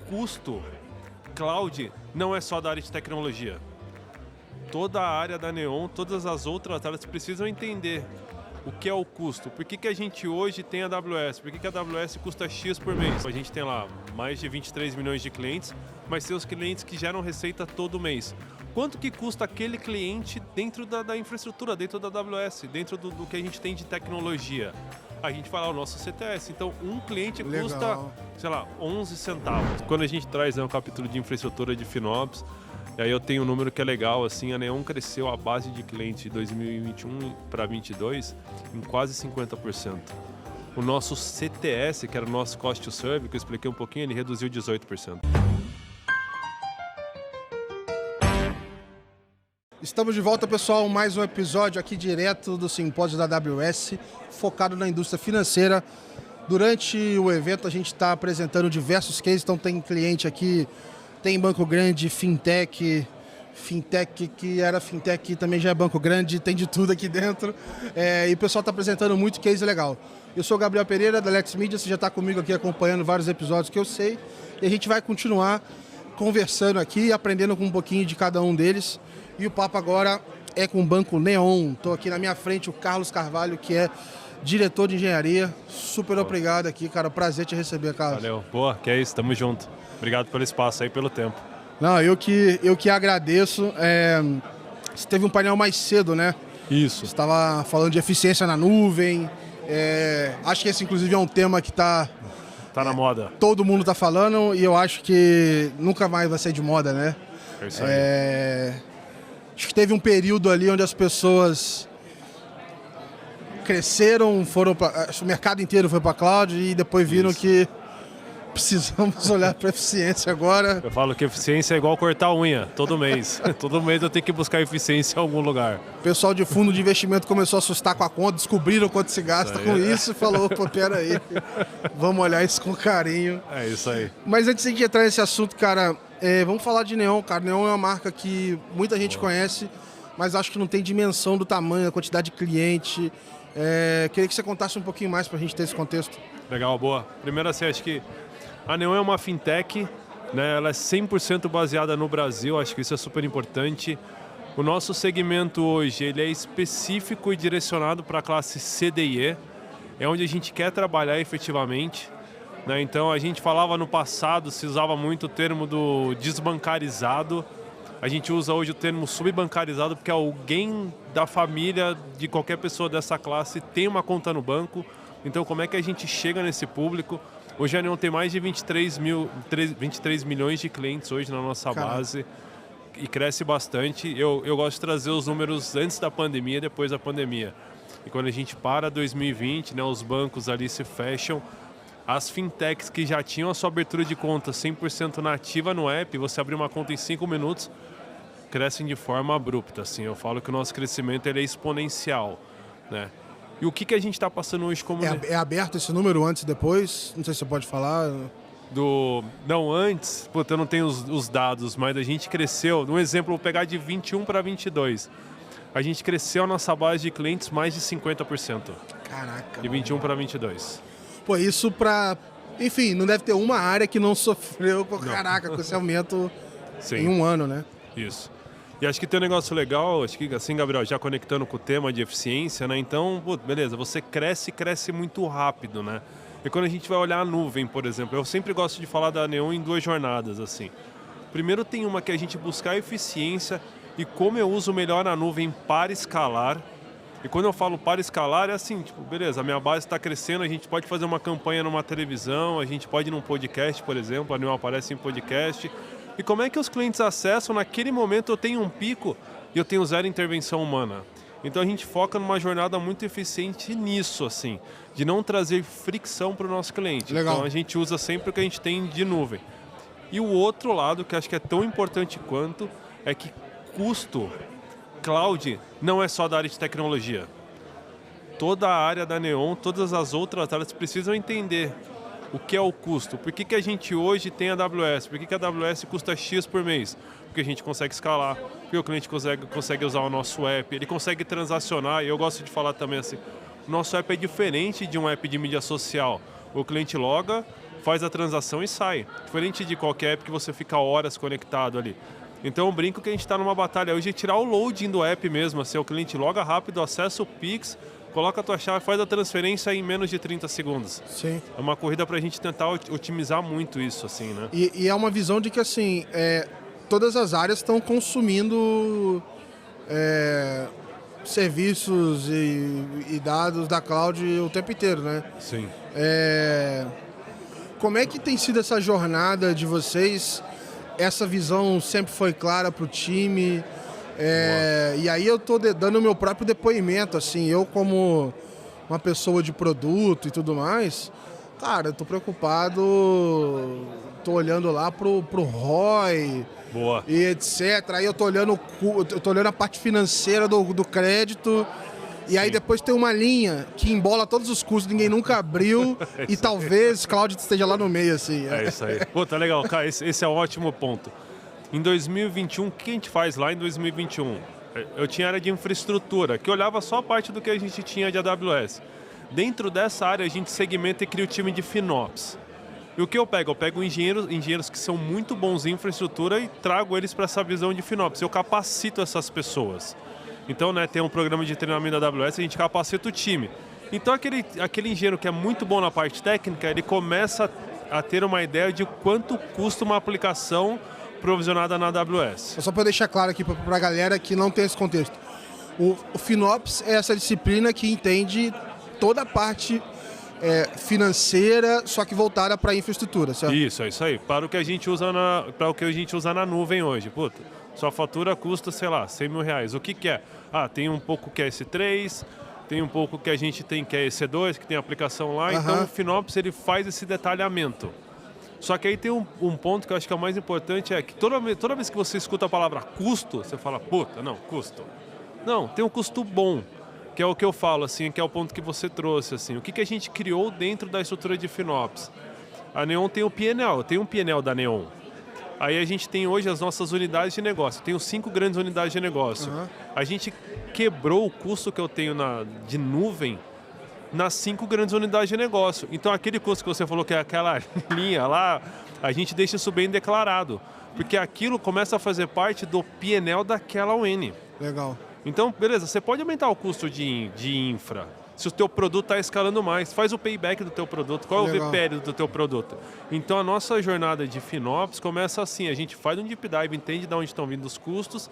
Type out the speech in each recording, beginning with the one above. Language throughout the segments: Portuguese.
custo cloud não é só da área de tecnologia. Toda a área da Neon, todas as outras áreas precisam entender o que é o custo. Por que a gente hoje tem a AWS? Por que a AWS custa X por mês? A gente tem lá mais de 23 milhões de clientes, mas tem os clientes que geram receita todo mês. Quanto que custa aquele cliente dentro da infraestrutura, dentro da AWS, dentro do que a gente tem de tecnologia? A gente fala o nosso CTS. Então, um cliente custa, sei lá, 11 centavos. Quando a gente traz um capítulo de infraestrutura de FinOps, e aí eu tenho um número que é legal, assim, a Neon cresceu a base de cliente de 2021 para 2022 em quase 50%. O nosso CTS, que era o nosso Cost to Serve, que eu expliquei um pouquinho, ele reduziu 18%. Estamos de volta, pessoal, mais um episódio aqui direto do simpósio da AWS, focado na indústria financeira. Durante o evento a gente está apresentando diversos cases, então tem cliente aqui, tem banco grande, fintech que era fintech também já é banco grande, tem de tudo aqui dentro. E o pessoal está apresentando muito case legal. Eu sou o Gabriel Pereira, da Lex Media, você já está comigo aqui acompanhando vários episódios que eu sei. E a gente vai continuar conversando aqui, aprendendo com um pouquinho de cada um deles. E o papo agora é com o Banco Neon. Estou aqui na minha frente o Carlos Carvalho, que é diretor de engenharia. Super obrigado aqui, cara. Prazer te receber, Carlos. Valeu. Boa, que é isso. Tamo junto. Obrigado pelo espaço aí, pelo tempo. Não, eu que agradeço. Você teve um painel mais cedo, né? Isso. Você estava falando de eficiência na nuvem. Acho que esse, inclusive, é um tema que está... Tá na moda. Todo mundo está falando e eu acho que nunca mais vai ser de moda, né? É isso aí. Acho que teve um período ali onde as pessoas cresceram, o mercado inteiro foi para a cloud e depois viram que precisamos olhar para eficiência agora. Eu falo que eficiência é igual cortar a unha, todo mês. Todo mês eu tenho que buscar eficiência em algum lugar. O pessoal de fundo de investimento começou a assustar com a conta, descobriram quanto se gasta com isso e falou, opa, peraí, vamos olhar isso com carinho. É isso aí. Mas antes de entrar nesse assunto, cara, vamos falar de Neon, cara. Neon é uma marca que muita gente conhece, mas acho que não tem dimensão do tamanho, da quantidade de cliente. Queria que você contasse um pouquinho mais pra gente ter esse contexto. Legal, boa. Primeiro assim, acho que a Neon é uma fintech, né? Ela é 100% baseada no Brasil, acho que isso é super importante. O nosso segmento hoje ele é específico e direcionado para a classe CDE, é onde a gente quer trabalhar efetivamente. Né? Então a gente falava no passado, se usava muito o termo do desbancarizado, a gente usa hoje o termo subbancarizado porque alguém da família de qualquer pessoa dessa classe tem uma conta no banco. Então como é que a gente chega nesse público? Hoje a Neon tem mais de 23 milhões de clientes hoje na nossa base e cresce bastante. Eu gosto de trazer os números antes da pandemia e depois da pandemia. E quando a gente para 2020, né, os bancos ali se fecham, as fintechs que já tinham a sua abertura de conta 100% nativa no app, você abrir uma conta em 5 minutos, crescem de forma abrupta. Assim. Eu falo que o nosso crescimento ele é exponencial, né? E o que a gente está passando hoje como... É aberto esse número antes e depois? Não sei se você pode falar. Não, antes, eu não tenho os dados, mas a gente cresceu. Um exemplo, vou pegar de 21 para 22. A gente cresceu a nossa base de clientes mais de 50%. Caraca. De 21 para 22. Pô, isso pra... Enfim, não deve ter uma área que não sofreu com esse aumento. Sim. Em um ano, né? Isso. E acho que tem um negócio legal, acho que assim, Gabriel, já conectando com o tema de eficiência, né? Então, beleza, você cresce muito rápido, né? E quando a gente vai olhar a nuvem, por exemplo, eu sempre gosto de falar da Neon em duas jornadas, assim. Primeiro tem uma que é a gente buscar eficiência e como eu uso melhor a nuvem para escalar. E quando eu falo para escalar, é assim, tipo, beleza, a minha base está crescendo, a gente pode fazer uma campanha numa televisão, a gente pode ir num podcast, por exemplo, a Neon aparece em podcast. E como é que os clientes acessam? Naquele momento eu tenho um pico e eu tenho zero intervenção humana. Então a gente foca numa jornada muito eficiente nisso, assim, de não trazer fricção para o nosso cliente. Legal. Então a gente usa sempre o que a gente tem de nuvem. E o outro lado, que acho que é tão importante quanto, é que custo cloud não é só da área de tecnologia. Toda a área da Neon, todas as outras áreas precisam entender o que é o custo. Por que a gente hoje tem a AWS? Por que a AWS custa X por mês? Porque a gente consegue escalar, porque o cliente consegue usar o nosso app, ele consegue transacionar, e eu gosto de falar também assim, o nosso app é diferente de um app de mídia social. O cliente loga, faz a transação e sai. Diferente de qualquer app que você fica horas conectado ali. Então eu brinco que a gente está numa batalha hoje de tirar o loading do app mesmo, assim, o cliente loga rápido, acessa o Pix, coloca a tua chave, faz a transferência em menos de 30 segundos. Sim. É uma corrida para a gente tentar otimizar muito isso, assim, né? E é uma visão de que, assim, todas as áreas estão consumindo serviços e dados da cloud o tempo inteiro, né? Sim. Como é que tem sido essa jornada de vocês? Essa visão sempre foi clara para o time? E aí eu estou dando o meu próprio depoimento, assim, eu como uma pessoa de produto e tudo mais, cara, eu tô preocupado, tô olhando lá pro ROI. Boa. E etc. Aí eu tô olhando a parte financeira do crédito. E aí depois tem uma linha que embola todos os custos, ninguém nunca abriu. E talvez cloud esteja lá no meio, assim. É isso aí. Pô, tá legal. Cara, esse é um ótimo ponto. Em 2021, o que a gente faz lá em 2021? Eu tinha área de infraestrutura, que olhava só a parte do que a gente tinha de AWS. Dentro dessa área, a gente segmenta e cria o time de FinOps. E o que eu pego? Eu pego engenheiros que são muito bons em infraestrutura e trago eles para essa visão de FinOps. Eu capacito essas pessoas. Então, né, tem um programa de treinamento da AWS, a gente capacita o time. Então, aquele engenheiro que é muito bom na parte técnica, ele começa a ter uma ideia de quanto custa uma aplicação provisionada na AWS. Só para deixar claro aqui para a galera que não tem esse contexto. O FinOps é essa disciplina que entende toda a parte financeira, só que voltada para a infraestrutura, certo? Isso, é isso aí. Para o que a gente usa na nuvem hoje. Puta, sua fatura custa, sei lá, 100 mil reais. O que que é? Tem um pouco que é S3, tem um pouco que a gente tem que é EC2, que tem aplicação lá. Então o FinOps ele faz esse detalhamento. Só que aí tem um ponto que eu acho que é o mais importante, é que toda vez que você escuta a palavra custo, você fala, puta, não, custo. Não, tem um custo bom, que é o que eu falo, assim, que é o ponto que você trouxe, assim. O que a gente criou dentro da estrutura de FinOps? A Neon tem o PNL, tem um PNL da Neon. Aí a gente tem hoje as nossas unidades de negócio. Tem 5 grandes unidades de negócio. A gente quebrou o custo que eu tenho de nuvem nas 5 grandes unidades de negócio. Então aquele custo que você falou que é aquela linha lá, a gente deixa isso bem declarado. Porque aquilo começa a fazer parte do PNL daquela UN. Legal. Então, beleza, você pode aumentar o custo de infra. Se o teu produto está escalando mais, faz o payback do teu produto. Qual é o VPL do teu produto? Então, a nossa jornada de FinOps começa assim. A gente faz um deep dive, entende de onde estão vindo os custos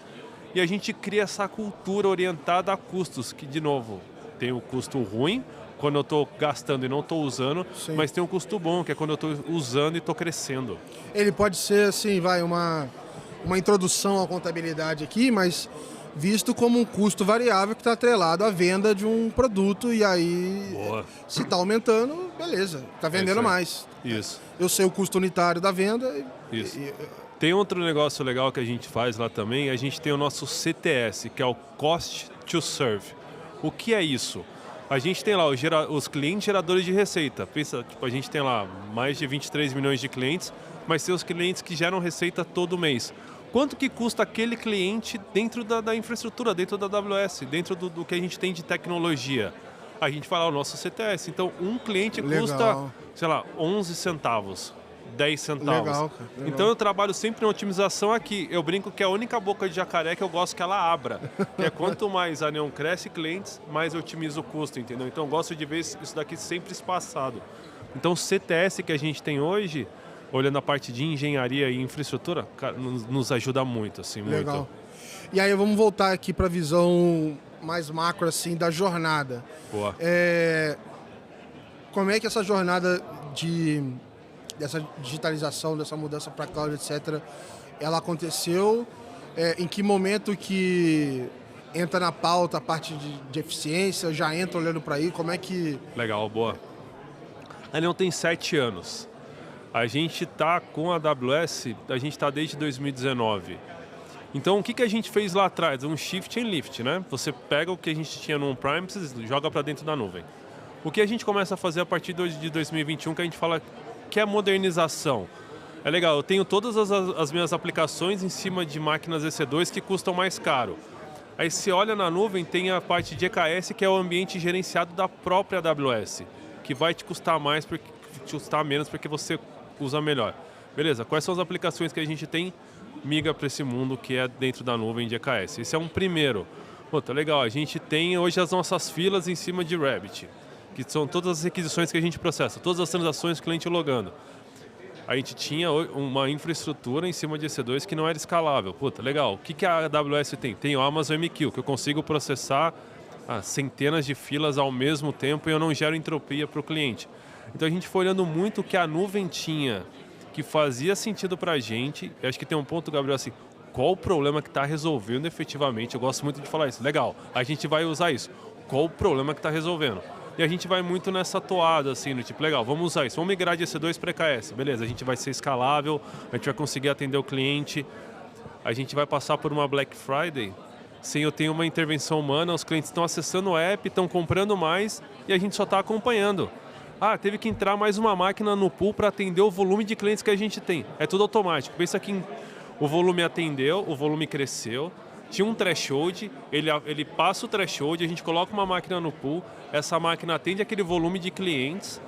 e a gente cria essa cultura orientada a custos, que, de novo, tem o custo ruim, quando eu estou gastando e não estou usando, sim, mas tem um custo bom, que é quando eu estou usando e estou crescendo. Ele pode ser, assim, uma introdução à contabilidade aqui, mas visto como um custo variável que está atrelado à venda de um produto e aí, se está aumentando, beleza, está vendendo mais. Isso. Eu sei o custo unitário da venda. Isso. Tem outro negócio legal que a gente faz lá também, a gente tem o nosso CTS, que é o Cost to Serve. O que é isso? A gente tem lá os clientes geradores de receita. Pensa, a gente tem lá mais de 23 milhões de clientes, mas tem os clientes que geram receita todo mês. Quanto que custa aquele cliente dentro da infraestrutura, dentro da AWS, dentro do que a gente tem de tecnologia? A gente fala o nosso CTS. Então, um cliente custa, sei lá, 11 centavos, 10 centavos. Legal, cara. Legal. Então, eu trabalho sempre na otimização aqui. Eu brinco que é a única boca de jacaré que eu gosto que ela abra. Que é quanto mais a Neon cresce clientes, mais eu otimizo o custo, entendeu? Então, eu gosto de ver isso daqui sempre espaçado. Então, o CTS que a gente tem hoje, olhando a parte de engenharia e infraestrutura, cara, nos ajuda muito, assim, legal. Muito. E aí vamos voltar aqui para a visão mais macro, assim, da jornada. Boa. Como é que essa jornada dessa digitalização, dessa mudança para cloud, etc., ela aconteceu? Em que momento que entra na pauta a parte de eficiência, já entra olhando para aí? Como é que... Legal, boa. A Neon tem 7 anos. A gente está com a AWS, a gente está desde 2019. Então, o que a gente fez lá atrás? Um shift and lift, né? Você pega o que a gente tinha no on-premises e joga para dentro da nuvem. O que a gente começa a fazer a partir de 2021, que a gente fala que é modernização. É legal, eu tenho todas as minhas aplicações em cima de máquinas EC2 que custam mais caro. Aí, se olha na nuvem, tem a parte de EKS, que é o ambiente gerenciado da própria AWS, que vai te custar mais porque custar menos porque você usa melhor. Beleza, quais são as aplicações que a gente tem? Migra para esse mundo que é dentro da nuvem de EKS. Esse é um primeiro. Tá legal, a gente tem hoje as nossas filas em cima de Rabbit, que são todas as requisições que a gente processa, todas as transações do cliente logando. A gente tinha uma infraestrutura em cima de EC2 que não era escalável. Legal, o que a AWS tem? Tem o Amazon MQ, que eu consigo processar centenas de filas ao mesmo tempo e eu não gero entropia para o cliente. Então a gente foi olhando muito o que a nuvem tinha, que fazia sentido para a gente. Eu acho que tem um ponto, Gabriel, assim, qual o problema que está resolvendo efetivamente? Eu gosto muito de falar isso. Legal, a gente vai usar isso. Qual o problema que está resolvendo? E a gente vai muito nessa toada, assim, no tipo, legal, vamos usar isso. Vamos migrar de EC2 para EKS. Beleza, a gente vai ser escalável, a gente vai conseguir atender o cliente. A gente vai passar por uma Black Friday sem eu ter uma intervenção humana. Os clientes estão acessando o app, estão comprando mais e a gente só está acompanhando. Teve que entrar mais uma máquina no pool para atender o volume de clientes que a gente tem. É tudo automático. Pensa que o volume atendeu, o volume cresceu, tinha um threshold, ele passa o threshold, a gente coloca uma máquina no pool, essa máquina atende aquele volume de clientes,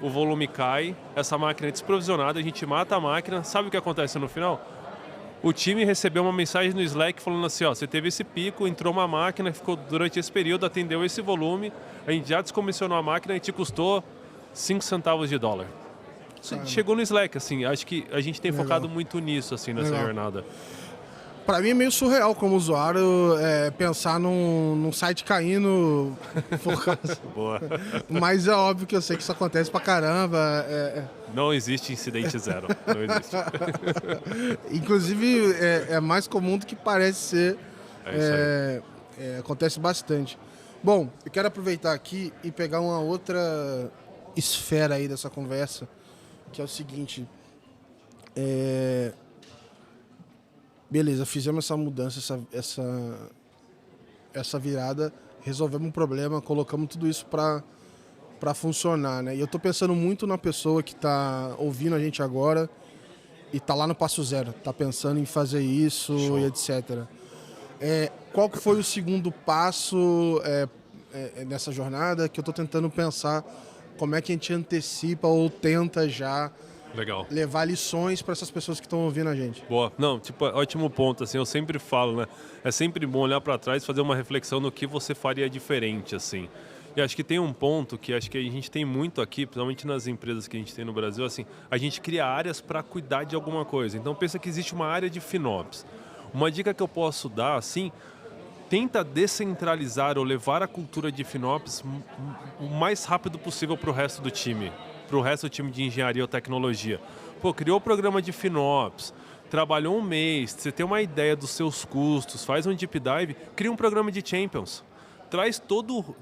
o volume cai, essa máquina é desprovisionada, a gente mata a máquina, sabe o que acontece no final? O time recebeu uma mensagem no Slack falando assim, você teve esse pico, entrou uma máquina, ficou durante esse período, atendeu esse volume, a gente já descomissionou a máquina e te custou 5 centavos de dólar. Chegou no Slack, assim, acho que a gente tem focado muito nisso, assim, nessa jornada. Para mim é meio surreal como usuário pensar num site caindo. Boa. Mas é óbvio que eu sei que isso acontece pra caramba. Não existe incidente zero, não existe. Inclusive é mais comum do que parece ser. Isso aí. Acontece bastante. Bom, eu quero aproveitar aqui e pegar uma outra esfera aí dessa conversa, que é o seguinte. Beleza, fizemos essa mudança, essa virada, resolvemos um problema, colocamos tudo isso para funcionar, né? E eu tô pensando muito na pessoa que tá ouvindo a gente agora e tá lá no passo zero, tá pensando em fazer isso. Show. E etc. Qual que foi o segundo passo nessa jornada que eu tô tentando pensar como é que a gente antecipa ou tenta já legal levar lições para essas pessoas que estão ouvindo a gente. Boa. Não, ótimo ponto, assim, eu sempre falo, né? É sempre bom olhar para trás e fazer uma reflexão no que você faria diferente, assim. E acho que tem um ponto que acho que a gente tem muito aqui, principalmente nas empresas que a gente tem no Brasil, assim, a gente cria áreas para cuidar de alguma coisa. Então pensa que existe uma área de FinOps. Uma dica que eu posso dar, assim, tenta descentralizar ou levar a cultura de FinOps o mais rápido possível para o resto do time. Para o resto do time de engenharia ou tecnologia. Criou o programa de FinOps, trabalhou um mês, você tem uma ideia dos seus custos, faz um deep dive, cria um programa de Champions. Traz todo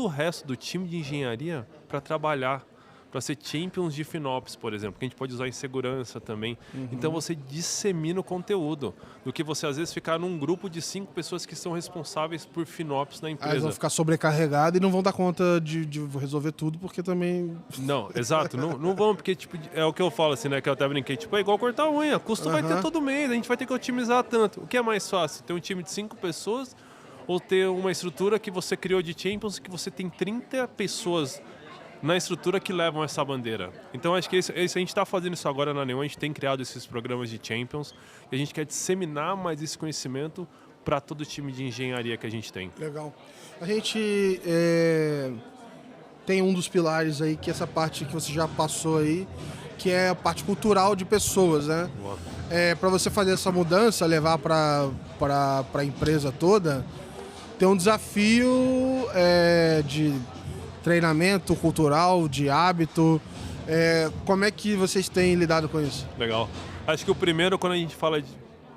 o resto do time de engenharia para trabalhar, para ser Champions de FinOps, por exemplo, que a gente pode usar em segurança também. Uhum. Então você dissemina o conteúdo, do que você às vezes ficar num grupo de 5 pessoas que são responsáveis por FinOps na empresa. Eles vão ficar sobrecarregados e não vão dar conta de resolver tudo, porque também... Não, exato, não vão, porque é o que eu falo assim, né, que eu até brinquei, é igual cortar a unha, custo vai ter todo mês, a gente vai ter que otimizar tanto. O que é mais fácil, ter um time de 5 pessoas ou ter uma estrutura que você criou de Champions que você tem 30 pessoas na estrutura que levam essa bandeira. Então acho que a gente está fazendo isso agora na Neon, a gente tem criado esses programas de Champions e a gente quer disseminar mais esse conhecimento para todo o time de engenharia que a gente tem. Legal. A gente tem um dos pilares aí, que é essa parte que você já passou aí, que é a parte cultural de pessoas, né? Para você fazer essa mudança, levar para a empresa toda, tem um desafio de treinamento cultural, de hábito. Como é que vocês têm lidado com isso? Legal. Acho que o primeiro, quando a gente fala de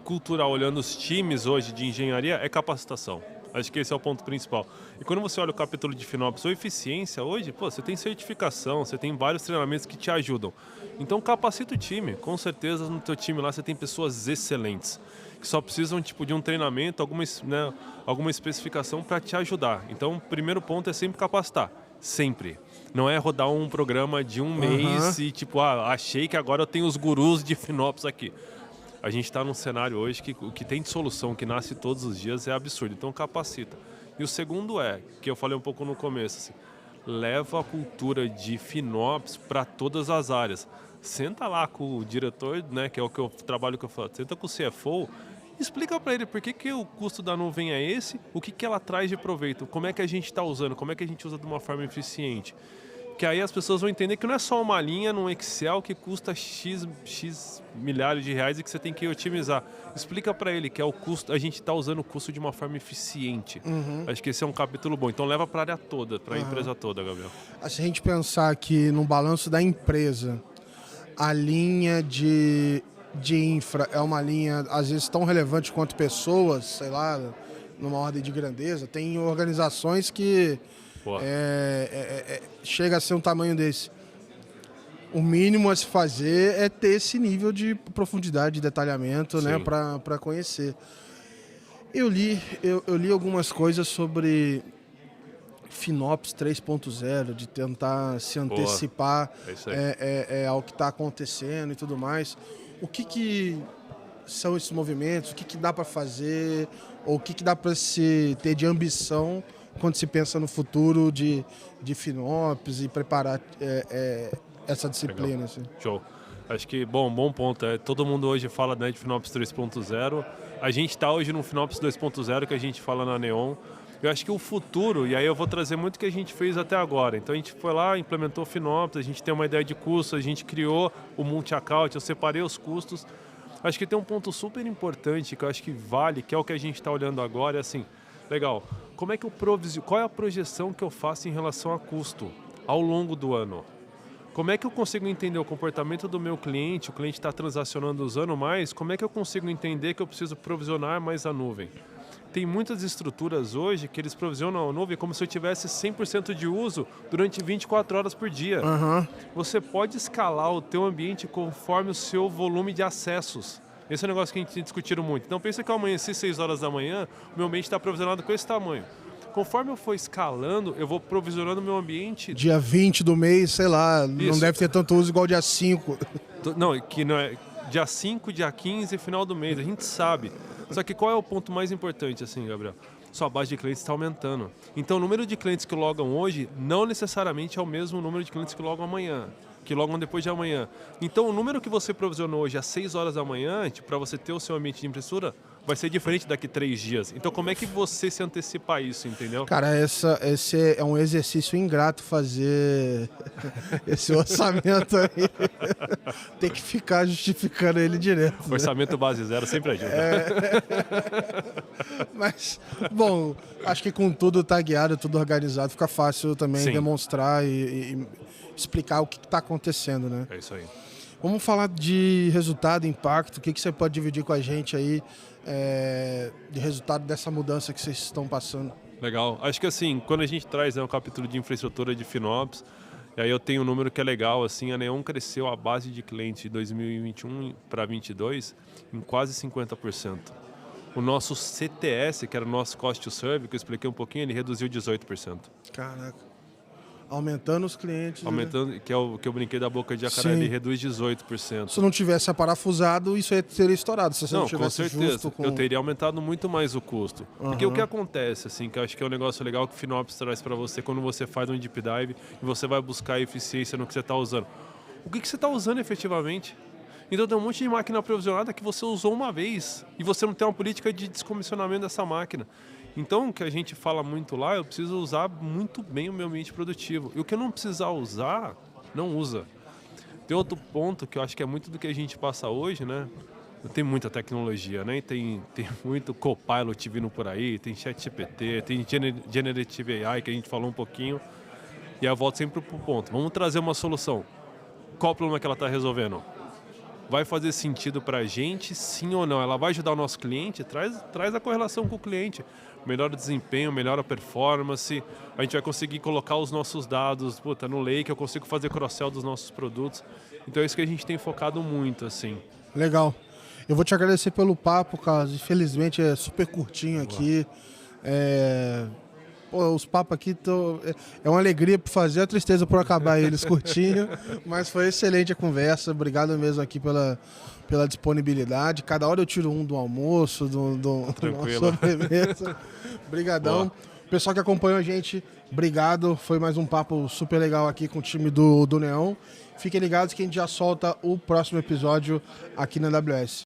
cultural, olhando os times hoje de engenharia, é capacitação. Acho que esse é o ponto principal. E quando você olha o capítulo de FinOps ou eficiência, hoje, você tem certificação, você tem vários treinamentos que te ajudam. Então capacita o time. Com certeza no teu time lá você tem pessoas excelentes, que só precisam de um treinamento, alguma especificação para te ajudar. Então o primeiro ponto é sempre capacitar. Sempre. Não é rodar um programa de um mês e achei que agora eu tenho os gurus de FinOps aqui. A gente está num cenário hoje que o que tem de solução, que nasce todos os dias, é absurdo. Então capacita. E o segundo que eu falei um pouco no começo, assim, leva a cultura de FinOps para todas as áreas. Senta lá com o diretor, né, que é o trabalho que eu faço, senta com o CFO, explica para ele por que o custo da nuvem é esse, o que ela traz de proveito, como é que a gente está usando, como é que a gente usa de uma forma eficiente. Que aí as pessoas vão entender que não é só uma linha num Excel que custa X milhares de reais e que você tem que otimizar. Explica para ele que é o custo, a gente está usando o custo de uma forma eficiente. Acho que esse é um capítulo bom. Então leva para a área toda, para a empresa toda, Gabriel. Se a gente pensar que no balanço da empresa, a linha de infra é uma linha, às vezes, tão relevante quanto pessoas, sei lá, numa ordem de grandeza. Tem organizações que chega a ser um tamanho desse. O mínimo a se fazer é ter esse nível de profundidade, de detalhamento, né, para conhecer. Eu li algumas coisas sobre FinOps 3.0, de tentar se antecipar ao que está acontecendo e tudo mais. O que são esses movimentos? O que dá para fazer? Ou o que dá para se ter de ambição quando se pensa no futuro de FinOps e preparar essa disciplina? Assim? Show. Acho que, bom ponto. Todo mundo hoje fala, né, de FinOps 3.0. A gente está hoje no FinOps 2.0 que a gente fala na Neon. Eu acho que o futuro, e aí eu vou trazer muito o que a gente fez até agora. Então a gente foi lá, implementou o FinOps, a gente tem uma ideia de custo, a gente criou o multi-account, eu separei os custos. Acho que tem um ponto super importante que eu acho que vale, que é o que a gente está olhando agora, é assim, legal, como é que qual é a projeção que eu faço em relação a custo ao longo do ano? Como é que eu consigo entender o comportamento do meu cliente, o cliente está transacionando usando mais, como é que eu consigo entender que eu preciso provisionar mais a nuvem? Tem muitas estruturas hoje que eles provisionam a nuvem como se eu tivesse 100% de uso durante 24 horas por dia. Você pode escalar o teu ambiente conforme o seu volume de acessos. Esse é um negócio que a gente tem discutido muito. Então pensa que eu amanheci 6 horas da manhã, o meu ambiente está provisionado com esse tamanho. Conforme eu for escalando, eu vou provisionando o meu ambiente... Dia 20 do mês, sei lá, não deve ter tanto uso igual dia 5. Não, que não é dia 5, dia 15, final do mês, a gente sabe. Só que qual é o ponto mais importante, assim, Gabriel? Sua base de clientes está aumentando. Então, o número de clientes que logam hoje não necessariamente é o mesmo número de clientes que logam amanhã, que logam depois de amanhã. Então, o número que você provisionou hoje às 6 horas da manhã, para você ter o seu ambiente de impressora, vai ser diferente daqui 3 dias. Então, como é que você se antecipa a isso, entendeu? Cara, esse é um exercício ingrato fazer esse orçamento aí. Tem que ficar justificando ele direto. Orçamento base zero sempre ajuda. Mas, bom, acho que com tudo tagueado, tudo organizado, fica fácil também demonstrar e explicar o que está acontecendo, né? É isso aí. Vamos falar de resultado, impacto. O que você pode dividir com a gente aí de resultado dessa mudança que vocês estão passando? Legal. Acho que assim, quando a gente traz um capítulo de infraestrutura de FinOps, e aí eu tenho um número que é legal, assim, a Neon cresceu a base de clientes de 2021 para 2022 em quase 50%. O nosso CTS, que era o nosso Cost to Serve, que eu expliquei um pouquinho, ele reduziu 18%. Caraca. Aumentando os clientes. Aumentando, né? que é o que eu brinquei da boca de jacaré, ele reduz 18%. Se não tivesse aparafusado, isso aí teria estourado. Se você não tivesse com certeza. Justo com... Eu teria aumentado muito mais o custo. Porque o que acontece, assim, que eu acho que é um negócio legal que o FinOps traz para você quando você faz um deep dive e você vai buscar eficiência no que você está usando. O que você está usando efetivamente? Então tem um monte de máquina provisionada que você usou uma vez e você não tem uma política de descomissionamento dessa máquina. Então, o que a gente fala muito lá, eu preciso usar muito bem o meu ambiente produtivo. E o que eu não precisar usar, não usa. Tem outro ponto que eu acho que é muito do que a gente passa hoje, né? Tem muita tecnologia, né? Tem muito Copilot vindo por aí, tem ChatGPT, tem Generative AI, que a gente falou um pouquinho. E aí eu volto sempre pro ponto. Vamos trazer uma solução. Qual o problema que ela está resolvendo? Vai fazer sentido para a gente, sim ou não? Ela vai ajudar o nosso cliente? Traz a correlação com o cliente. Melhora o desempenho, melhora a performance. A gente vai conseguir colocar os nossos dados no Lake, eu consigo fazer cross-sell dos nossos produtos. Então é isso que a gente tem focado muito, assim. Legal. Eu vou te agradecer pelo papo, Carlos. Infelizmente é super curtinho aqui. Os papos aqui é uma alegria por fazer, a tristeza por acabar eles curtinho, mas foi excelente a conversa. Obrigado mesmo aqui pela disponibilidade. Cada hora eu tiro um do almoço, do sobremesa. Obrigadão. Pessoal que acompanhou a gente, obrigado. Foi mais um papo super legal aqui com o time do Neon. Fiquem ligados que a gente já solta o próximo episódio aqui na AWS.